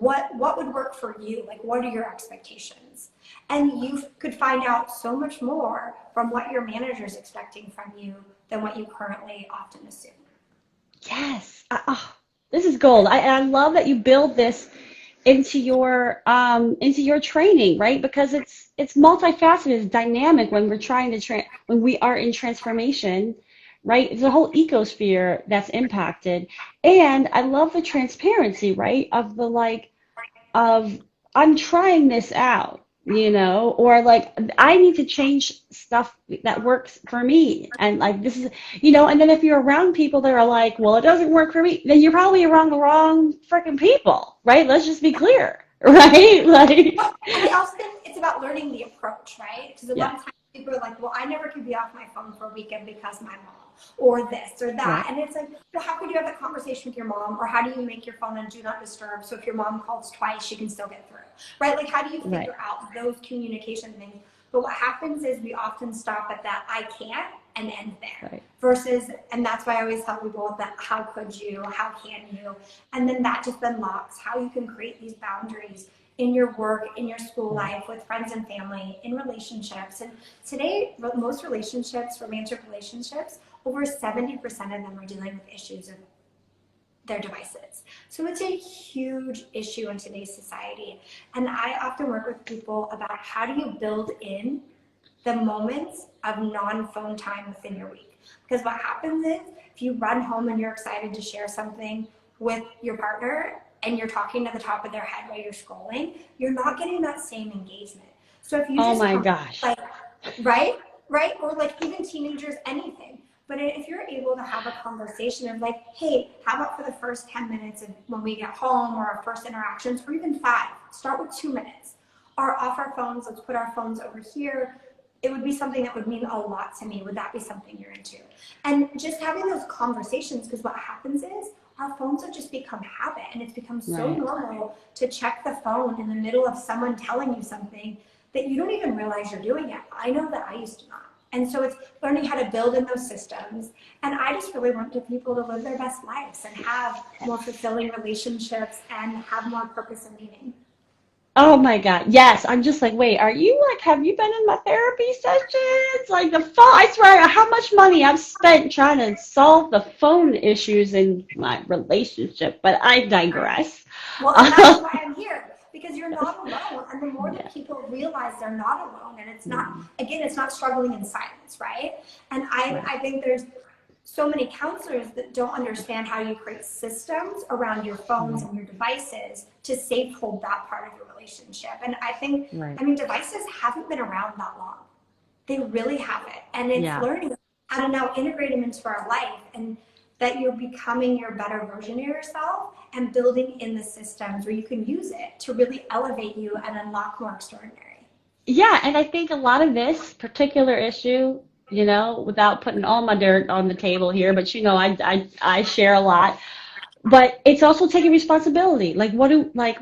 What would work for you? Like, what are your expectations? And you could find out so much more from what your manager is expecting from you than what you currently often assume. Yes. This is gold. I love that you build this into your training, right? Because it's multifaceted, it's dynamic when we're trying to when we are in transformation, right? It's a whole ecosphere that's impacted. And I love the transparency, right? Of I'm trying this out, or like I need to change stuff that works for me. And like this is, and then if you're around people that are like, well, it doesn't work for me, then you're probably around the wrong freaking people, right? Let's just be clear, right? Like, I also think it's about learning the approach, right? Because a lot yeah. of times people are like, well, I never could be off my phone for a weekend because my mom. or this or that. Right. And it's like, well, how could you have that conversation with your mom? Or how do you make your phone on do not disturb so if your mom calls twice, she can still get through, right? Like, how do you Right. figure out those communication things? But what happens is we often stop at that I can't and end there. Right. Versus, and that's why I always tell people that how could you, how can you? And then that just unlocks how you can create these boundaries in your work, in your school life, with friends and family, in relationships. And today, most relationships, romantic relationships, over 70% of them are dealing with issues of their devices. So it's a huge issue in today's society. And I often work with people about how do you build in the moments of non-phone time within your week. Because what happens is if you run home and you're excited to share something with your partner and you're talking to the top of their head while you're scrolling, you're not getting that same engagement. So if you Oh just my come, gosh. like, right, or like even teenagers, anything. But if you're able to have a conversation of like, hey, how about for the first 10 minutes of when we get home or our first interactions, or even 5, start with 2 minutes. Or off our phones, let's put our phones over here. It would be something that would mean a lot to me. Would that be something you're into? And just having those conversations, because what happens is our phones have just become habit, and it's become so Right. normal to check the phone in the middle of someone telling you something that you don't even realize you're doing it. I know that I used to not. And so it's learning how to build in those systems. And I just really want people to live their best lives and have more fulfilling relationships and have more purpose and meaning. Oh my God. Yes. I'm just like, wait, are you like, have you been in my therapy sessions? Like the phone, I swear, how much money I've spent trying to solve the phone issues in my relationship, but I digress. Well, and that's why I'm here, because you're not alone. And the more that Yeah. people realize they're not alone, and it's not, Mm. again, it's not struggling in silence, right? And I, Right. I think there's so many counselors that don't understand how you create systems around your phones Right. and your devices to safe hold that part of your relationship. And I think, Right. I mean, devices haven't been around that long. They really haven't. And it's Yeah. learning how to now integrate them into our life, and that you're becoming your better version of yourself and building in the systems where you can use it to really elevate you and unlock more extraordinary. Yeah, and I think a lot of this particular issue, without putting all my dirt on the table here, but I share a lot. But it's also taking responsibility. Like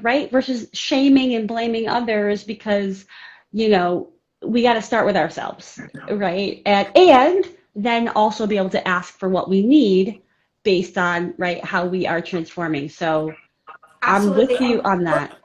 right? Versus shaming and blaming others because, you know, we got to start with ourselves, right? And then also be able to ask for what we need based on, right, how we are transforming. So I'm Absolutely. with you on that.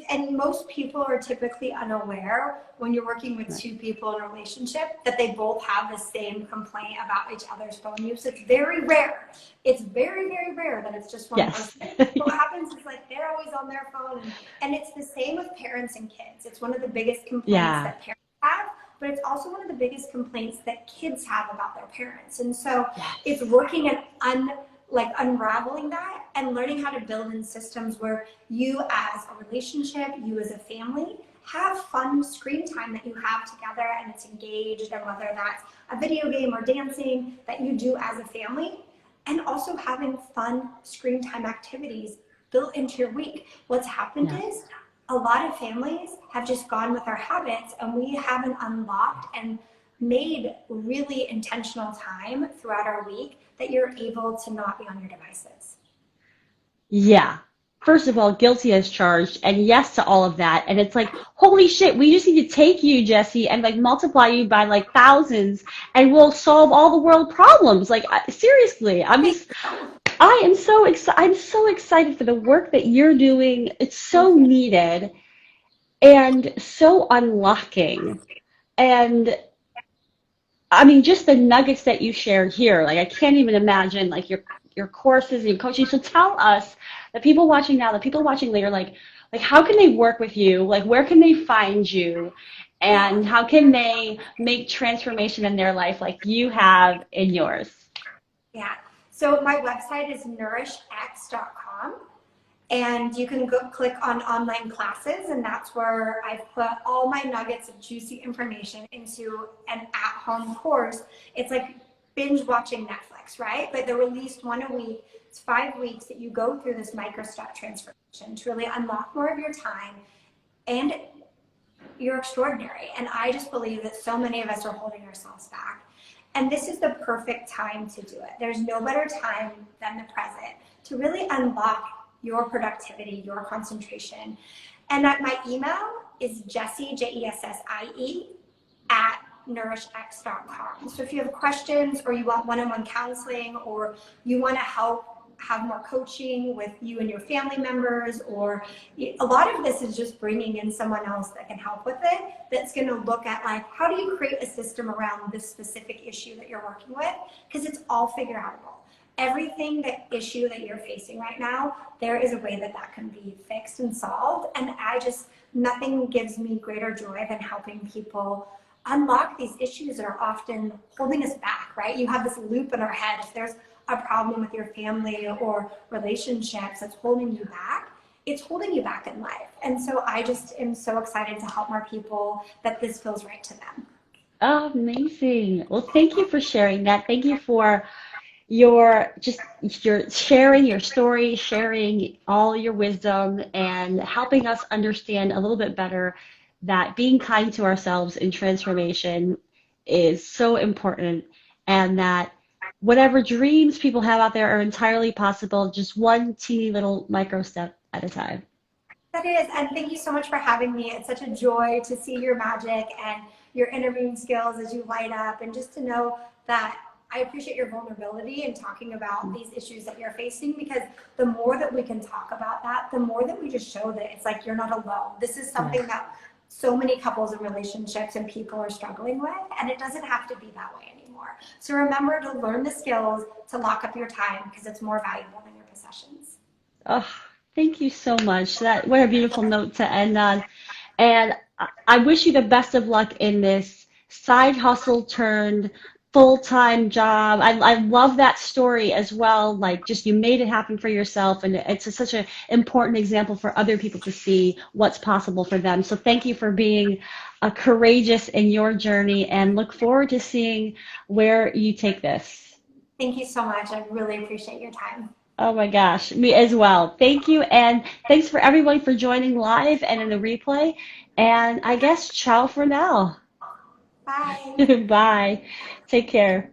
And most people are typically unaware when you're working with Right. two people in a relationship that they both have the same complaint about each other's phone use. It's very rare. It's very, very rare that it's just one Yes. person. But what happens is like they're always on their phone, and it's the same with parents and kids. It's one of the biggest complaints Yeah. that parents have, but it's also one of the biggest complaints that kids have about their parents. And so it's Yes. working at unraveling that and learning how to build in systems where you as a relationship, you as a family, have fun screen time that you have together and it's engaged, and whether that's a video game or dancing that you do as a family, and also having fun screen time activities built into your week. What's happened Yeah. is a lot of families have just gone with our habits, and we haven't unlocked and made really intentional time throughout our week that you're able to not be on your devices. Yeah. First of all, guilty as charged, and yes to all of that. And it's like, holy shit, we just need to take you, Jesse, and like multiply you by like thousands, and we'll solve all the world problems. Like, seriously, I am so excited. I'm so excited for the work that you're doing. It's so Thank you. needed and so unlocking. And I mean, just the nuggets that you shared here, like I can't even imagine like your courses and your coaching. So tell us, the people watching now, the people watching later, like how can they work with you? Like where can they find you? Yeah. And how can they make transformation in their life like you have in yours? Yeah. So my website is nourishx.com. And you can go click on online classes, and that's where I've put all my nuggets of juicy information into an at-home course. It's like binge watching Netflix, right? But they're released one a week. It's 5 weeks that you go through this micro step transformation to really unlock more of your time, and you're extraordinary. And I just believe that so many of us are holding ourselves back. And this is the perfect time to do it. There's no better time than the present to really unlock your productivity, your concentration. And my email is Jessie, Jessie, at NourishX.com. So if you have questions or you want one-on-one counseling or you want to help have more coaching with you and your family members, or a lot of this is just bringing in someone else that can help with it, that's going to look at like, how do you create a system around this specific issue that you're working with? Because it's all figure outable. Everything, that issue that you're facing right now, there is a way that that can be fixed and solved. And nothing gives me greater joy than helping people unlock these issues that are often holding us back, right? You have this loop in our head. If there's a problem with your family or relationships that's holding you back, it's holding you back in life. And so I just am so excited to help more people that this feels right to them. Oh, amazing. Well, thank you for sharing that. Thank you for your sharing your story, sharing all your wisdom, and helping us understand a little bit better that being kind to ourselves in transformation is so important, and that whatever dreams people have out there are entirely possible, just one teeny little micro step at a time. That is, and thank you so much for having me. It's such a joy to see your magic and your interviewing skills as you light up, and just to know that I appreciate your vulnerability in talking about these issues that you're facing, because the more that we can talk about that, the more that we just show that it's like you're not alone. This is Yes. something that so many couples and relationships and people are struggling with, and it doesn't have to be that way anymore. So remember to learn the skills to lock up your time, because it's more valuable than your possessions. Oh, thank you so much. That what a beautiful note to end on. And I wish you the best of luck in this side hustle turned full-time job. I love that story as well. Like, just you made it happen for yourself, and such an important example for other people to see what's possible for them. So thank you for being courageous in your journey, and look forward to seeing where you take this. Thank you so much. I really appreciate your time. Oh my gosh, me as well. Thank you, and thanks for everyone for joining live and in the replay. And I guess ciao for now. Bye. Bye. Take care.